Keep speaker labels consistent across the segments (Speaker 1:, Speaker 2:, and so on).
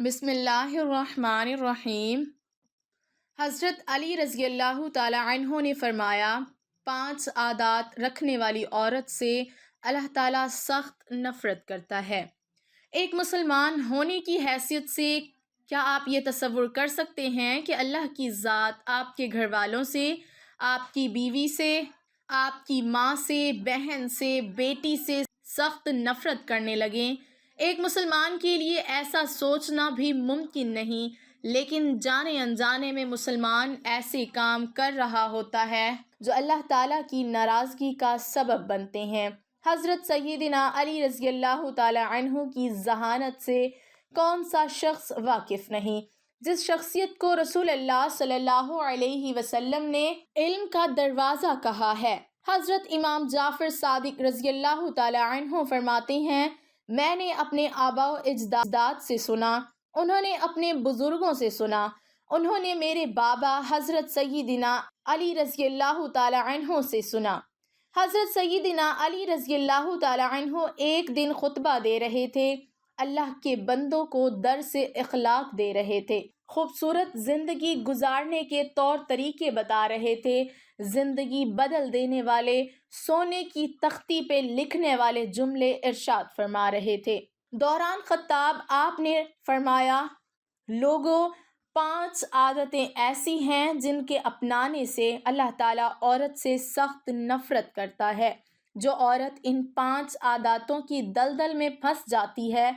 Speaker 1: بسم اللہ الرحمن الرحیم۔ حضرت علی رضی اللہ تعالی عنہ نے فرمایا، 5 عادات رکھنے والی عورت سے اللہ تعالیٰ سخت نفرت کرتا ہے۔ ایک مسلمان ہونے کی حیثیت سے کیا آپ یہ تصور کر سکتے ہیں کہ اللہ کی ذات آپ کے گھر والوں سے، آپ کی بیوی سے، آپ کی ماں سے، بہن سے، بیٹی سے سخت نفرت کرنے لگیں؟ ایک مسلمان کے لیے ایسا سوچنا بھی ممکن نہیں، لیکن جانے انجانے میں مسلمان ایسے کام کر رہا ہوتا ہے جو اللہ تعالیٰ کی ناراضگی کا سبب بنتے ہیں۔ حضرت سیدنا علی رضی اللہ تعالی عنہ کی ذہانت سے کون سا شخص واقف نہیں، جس شخصیت کو رسول اللہ صلی اللہ علیہ وسلم نے علم کا دروازہ کہا ہے۔ حضرت امام جعفر صادق رضی اللہ تعالی عنہ فرماتے ہیں، میں نے اپنے آباء و اجداد سے سنا، انہوں نے اپنے بزرگوں سے سنا، انہوں نے میرے بابا حضرت سیدنا علی رضی اللہ تعالی عنہ سے سنا۔ حضرت سیدنا علی رضی اللہ تعالی عنہ ایک دن خطبہ دے رہے تھے، اللہ کے بندوں کو درس اخلاق دے رہے تھے، خوبصورت زندگی گزارنے کے طور طریقے بتا رہے تھے، زندگی بدل دینے والے، سونے کی تختی پہ لکھنے والے جملے ارشاد فرما رہے تھے۔ دوران خطاب آپ نے فرمایا، لوگوں، 5 عادتیں ایسی ہیں جن کے اپنانے سے اللہ تعالیٰ عورت سے سخت نفرت کرتا ہے۔ جو عورت ان 5 عاداتوں کی دلدل میں پھنس جاتی ہے،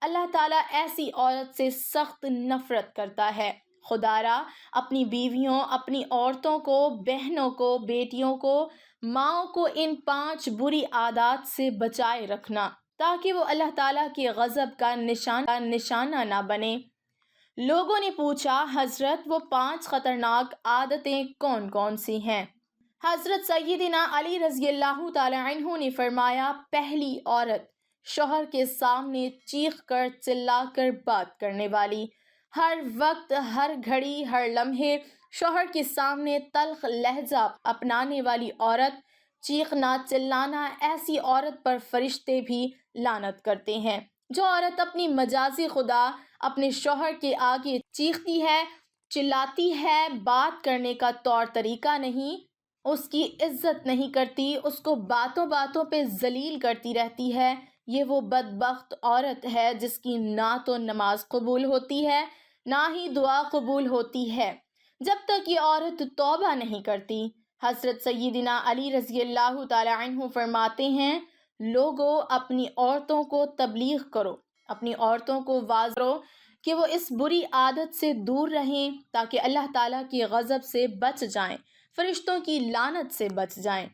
Speaker 1: اللہ تعالیٰ ایسی عورت سے سخت نفرت کرتا ہے۔ خدا را اپنی بیویوں، اپنی عورتوں کو، بہنوں کو، بیٹیوں کو، ماؤں کو ان 5 بری عادات سے بچائے رکھنا، تاکہ وہ اللہ تعالیٰ کے غضب کا نشانہ نہ بنے۔ لوگوں نے پوچھا، حضرت وہ 5 خطرناک عادتیں کون کون سی ہیں؟ حضرت سیدنا علی رضی اللہ تعالی عنہ نے فرمایا، پہلی عورت، شوہر کے سامنے چیخ کر چلا کر بات کرنے والی، ہر وقت، ہر گھڑی، ہر لمحے شوہر کے سامنے تلخ لہجہ اپنانے والی عورت، چیخنا چلانا، ایسی عورت پر فرشتے بھی لعنت کرتے ہیں۔ جو عورت اپنی مجازی خدا اپنے شوہر کے آگے چیختی ہے، چلاتی ہے، بات کرنے کا طور طریقہ نہیں، اس کی عزت نہیں کرتی، اس کو باتوں باتوں پہ ذلیل کرتی رہتی ہے، یہ وہ بدبخت عورت ہے جس کی نہ تو نماز قبول ہوتی ہے، نہ ہی دعا قبول ہوتی ہے، جب تک یہ عورت توبہ نہیں کرتی۔ حضرت سیدنا علی رضی اللہ تعالی عنہ فرماتے ہیں، لوگوں، اپنی عورتوں کو تبلیغ کرو، اپنی عورتوں کو واضح کرو کہ وہ اس بری عادت سے دور رہیں، تاکہ اللہ تعالیٰ کے غضب سے بچ جائیں، فرشتوں کی لعنت سے بچ جائیں۔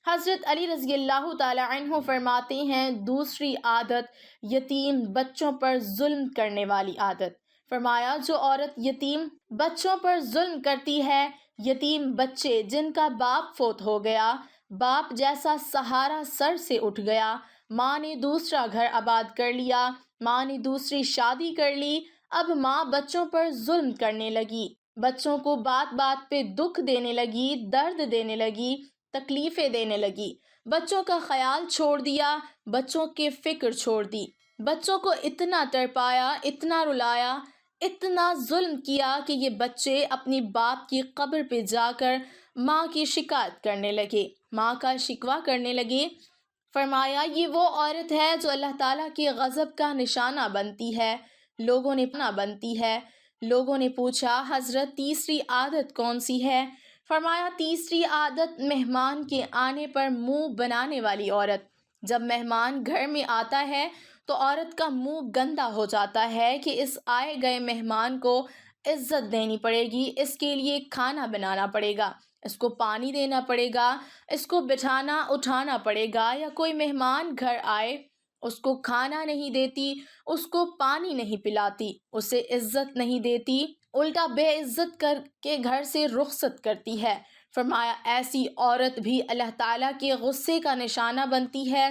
Speaker 1: حضرت علی رضی اللہ تعالی عنہ فرماتے ہیں، دوسری عادت، یتیم بچوں پر ظلم کرنے والی عادت۔ فرمایا، جو عورت یتیم بچوں پر ظلم کرتی ہے، یتیم بچے جن کا باپ فوت ہو گیا، باپ جیسا سہارا سر سے اٹھ گیا، ماں نے دوسرا گھر آباد کر لیا، ماں نے دوسری شادی کر لی، اب ماں بچوں پر ظلم کرنے لگی، بچوں کو بات بات پہ دکھ دینے لگی، درد دینے لگی، تکلیفیں دینے لگی، بچوں کا خیال چھوڑ دیا، بچوں کی فکر چھوڑ دی، بچوں کو اتنا تڑپایا، اتنا رلایا، اتنا ظلم کیا کہ یہ بچے اپنی باپ کی قبر پہ جا کر ماں کی شکایت کرنے لگے، ماں کا شکوہ کرنے لگے۔ فرمایا، یہ وہ عورت ہے جو اللہ تعالیٰ کے غضب کا نشانہ بنتی ہے، لوگوں نے پوچھا، حضرت تیسری عادت کون سی ہے؟ فرمایا، تیسری عادت، مہمان کے آنے پر منہ بنانے والی عورت۔ جب مہمان گھر میں آتا ہے تو عورت کا منہ گندا ہو جاتا ہے کہ اس آئے گئے مہمان کو عزت دینی پڑے گی، اس کے لیے کھانا بنانا پڑے گا، اس کو پانی دینا پڑے گا، اس کو بٹھانا اٹھانا پڑے گا، یا کوئی مہمان گھر آئے، اس کو کھانا نہیں دیتی، اس کو پانی نہیں پلاتی، اسے عزت نہیں دیتی، الٹا بے عزت کر کے گھر سے رخصت کرتی ہے۔ فرمایا، ایسی عورت بھی اللہ تعالیٰ کے غصے کا نشانہ بنتی ہے،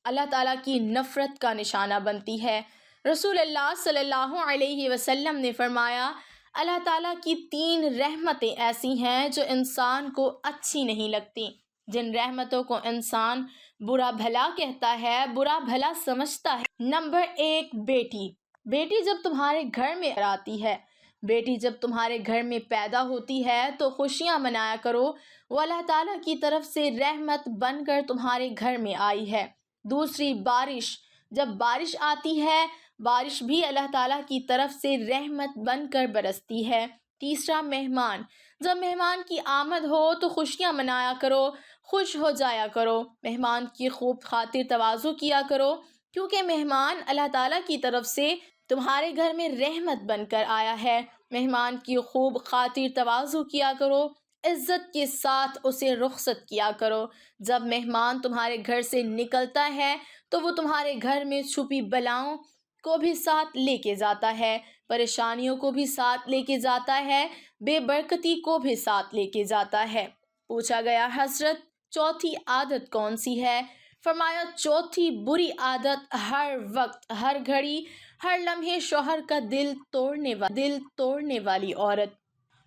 Speaker 1: اللہ تعالیٰ کی نفرت کا نشانہ بنتی ہے۔ رسول اللہ صلی اللہ علیہ وسلم نے فرمایا، اللہ تعالیٰ کی 3 رحمتیں ایسی ہیں جو انسان کو اچھی نہیں لگتی، جن رحمتوں کو انسان برا بھلا کہتا ہے، برا بھلا سمجھتا ہے۔ نمبر 1، بیٹی۔ بیٹی جب تمہارے گھر میں آتی ہے، بیٹی جب تمہارے گھر میں پیدا ہوتی ہے تو خوشیاں منایا کرو، وہ اللہ تعالیٰ کی طرف سے رحمت بن کر تمہارے گھر میں آئی ہے۔ دوسری، بارش، جب بارش آتی ہے، بارش بھی اللہ تعالیٰ کی طرف سے رحمت بن کر برستی ہے۔ تیسرا، مہمان، جب مہمان کی آمد ہو تو خوشیاں منایا کرو، خوش ہو جایا کرو، مہمان کی خوب خاطر تواضع کیا کرو، کیونکہ مہمان اللہ تعالیٰ کی طرف سے تمہارے گھر میں رحمت بن کر آیا ہے۔ مہمان کی خوب خاطر تواضع کیا کرو، عزت کے ساتھ اسے رخصت کیا کرو۔ جب مہمان تمہارے گھر سے نکلتا ہے تو وہ تمہارے گھر میں چھپی بلاؤں کو بھی ساتھ لے کے جاتا ہے، پریشانیوں کو بھی ساتھ لے کے جاتا ہے، بے برکتی کو بھی ساتھ لے کے جاتا ہے۔ پوچھا گیا، حضرت چوتھی عادت کون سی ہے؟ فرمایا، چوتھی بری عادت ہر وقت، ہر گھڑی، ہر لمحے شوہر کا دل توڑنے والی عورت،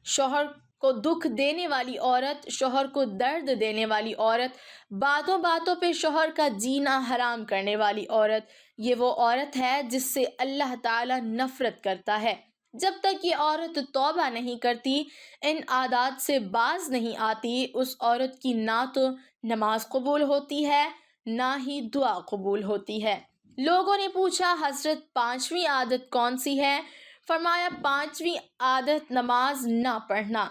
Speaker 1: شوہر کو دکھ دینے والی عورت، شوہر کو درد دینے والی عورت، باتوں باتوں پہ شوہر کا جینا حرام کرنے والی عورت۔ یہ وہ عورت ہے جس سے اللہ تعالیٰ نفرت کرتا ہے۔ جب تک یہ عورت توبہ نہیں کرتی، ان عادات سے باز نہیں آتی، اس عورت کی نہ تو نماز قبول ہوتی ہے نہ ہی دعا قبول ہوتی ہے۔ لوگوں نے پوچھا، حضرت پانچویں عادت کون سی ہے؟ فرمایا، پانچویں عادت نماز نہ پڑھنا،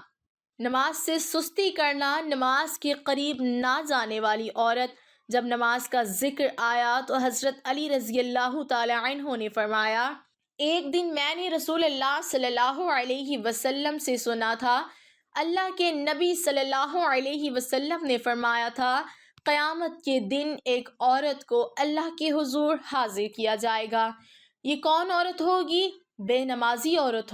Speaker 1: نماز سے سستی کرنا، نماز کے قریب نہ جانے والی عورت۔ جب نماز کا ذکر آیا تو حضرت علی رضی اللہ تعالی عنہ نے فرمایا، ایک دن میں نے رسول اللہ صلی اللہ علیہ وسلم سے سنا تھا، اللہ کے نبی صلی اللہ علیہ وسلم نے فرمایا تھا، قیامت کے دن ایک عورت کو اللہ کے حضور حاضر کیا جائے گا۔ یہ کون عورت ہوگی؟ بے نمازی عورت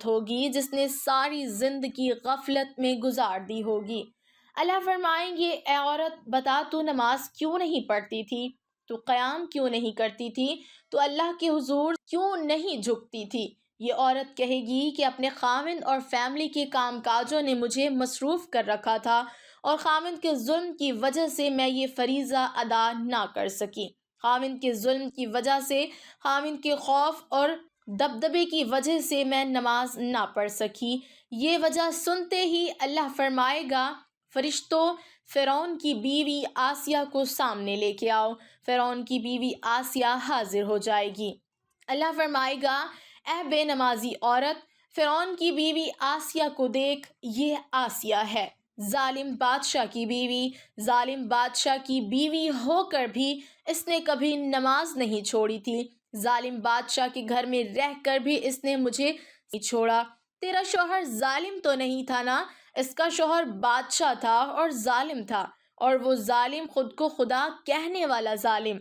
Speaker 1: ہوگی، جس نے ساری زندگی غفلت میں گزار دی ہوگی۔ اللہ فرمائیں گے، اے عورت، بتا تو نماز کیوں نہیں پڑھتی تھی؟ تو قیام کیوں نہیں کرتی تھی؟ تو اللہ کے حضور کیوں نہیں جھکتی تھی؟ یہ عورت کہے گی کہ اپنے خاوند اور فیملی کے کام کاجوں نے مجھے مصروف کر رکھا تھا اور خاوند کے ظلم کی وجہ سے میں یہ فریضہ ادا نہ کر سکی۔ خاوند کے ظلم کی وجہ سے، خاوند کے خوف اور دبدبے کی وجہ سے میں نماز نہ پڑھ سکی۔ یہ وجہ سنتے ہی اللہ فرمائے گا، فرشتوں، فرعون کی بیوی آسیہ کو سامنے لے کے آؤ۔ فرعون کی بیوی آسیہ حاضر ہو جائے گی۔ اللہ فرمائے گا، اے بے نمازی عورت، فرعون کی بیوی آسیہ کو دیکھ، یہ آسیہ ہے، ظالم بادشاہ کی بیوی ہو کر بھی اس نے کبھی نماز نہیں چھوڑی تھی، ظالم بادشاہ کے گھر میں رہ کر بھی اس نے مجھے نہیں چھوڑا۔ تیرا شوہر ظالم تو نہیں تھا نا؟ اس کا شوہر بادشاہ تھا اور ظالم تھا، اور وہ ظالم خود کو خدا کہنے والا ظالم۔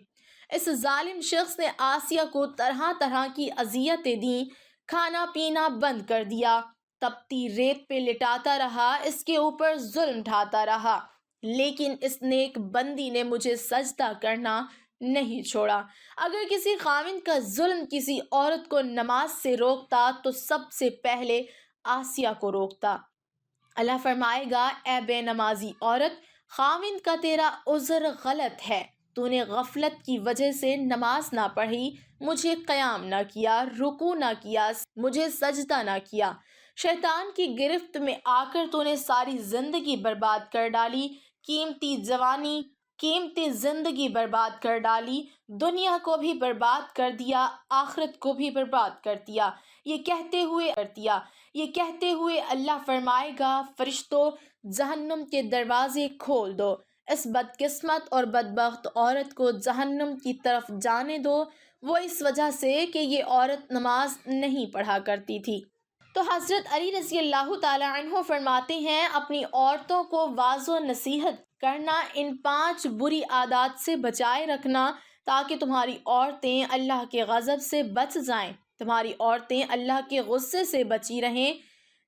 Speaker 1: اس ظالم شخص نے آسیہ کو طرح طرح کی اذیتیں دیں، کھانا پینا بند کر دیا، تپتی ریت پہ لٹاتا رہا، اس کے اوپر ظلم ڈھاتا رہا، لیکن اس نیک بندی نے مجھے سجدہ کرنا نہیں چھوڑا۔ اگر کسی خاوند کا ظلم کسی عورت کو نماز سے روکتا تو سب سے پہلے آسیہ کو روکتا۔ اللہ فرمائے گا، اے بے نمازی عورت، خاوند کا تیرا عذر غلط ہے، تو نے غفلت کی وجہ سے نماز نہ پڑھی، مجھے قیام نہ کیا، رکوع نہ کیا، مجھے سجدہ نہ کیا، شیطان کی گرفت میں آ کر تو نے ساری زندگی برباد کر ڈالی، قیمتی زندگی برباد کر ڈالی، دنیا کو بھی برباد کر دیا، آخرت کو بھی برباد کر دیا۔ یہ کہتے ہوئے اللہ فرمائے گا، فرشتوں، جہنم کے دروازے کھول دو، اس بدقسمت اور بدبخت عورت کو جہنم کی طرف جانے دو، وہ اس وجہ سے کہ یہ عورت نماز نہیں پڑھا کرتی تھی۔ تو حضرت علی رضی اللہ تعالی عنہ فرماتے ہیں، اپنی عورتوں کو واعظ و نصیحت کرنا، ان 5 بری عادات سے بچائے رکھنا، تاکہ تمہاری عورتیں اللہ کے غضب سے بچ جائیں، تمہاری عورتیں اللہ کے غصے سے بچی رہیں۔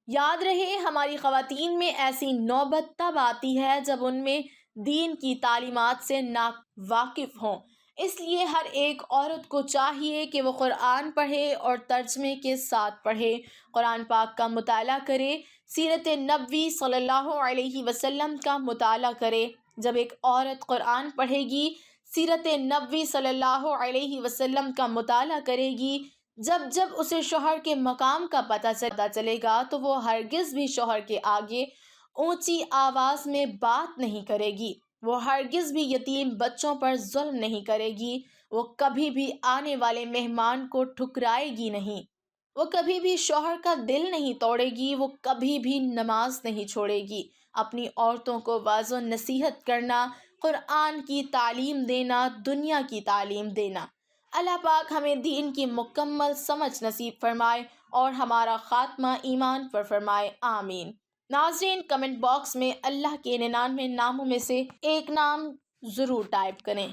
Speaker 1: یاد رہے، ہماری خواتین میں ایسی نوبت تب آتی ہے جب ان میں دین کی تعلیمات سے ناواقف ہوں۔ اس لیے ہر ایک عورت کو چاہیے کہ وہ قرآن پڑھے اور ترجمے کے ساتھ پڑھے، قرآن پاک کا مطالعہ کرے، سیرت نبوی صلی اللہ علیہ وسلم کا مطالعہ کرے۔ جب ایک عورت قرآن پڑھے گی، سیرت نبوی صلی اللہ علیہ وسلم کا مطالعہ کرے گی، جب جب اسے شوہر کے مقام کا پتہ چلے گا تو وہ ہرگز بھی شوہر کے آگے اونچی آواز میں بات نہیں کرے گی، وہ ہرگز بھی یتیم بچوں پر ظلم نہیں کرے گی، وہ کبھی بھی آنے والے مہمان کو ٹھکرائے گی نہیں، وہ کبھی بھی شوہر کا دل نہیں توڑے گی، وہ کبھی بھی نماز نہیں چھوڑے گی۔ اپنی عورتوں کو واعظ و نصیحت کرنا، قرآن کی تعلیم دینا، دنیا کی تعلیم دینا۔ اللہ پاک ہمیں دین کی مکمل سمجھ نصیب فرمائے اور ہمارا خاتمہ ایمان پر فرمائے، آمین۔ ناظرین، کمنٹ باکس میں اللہ کے 99 ناموں میں سے ایک نام ضرور ٹائپ کریں۔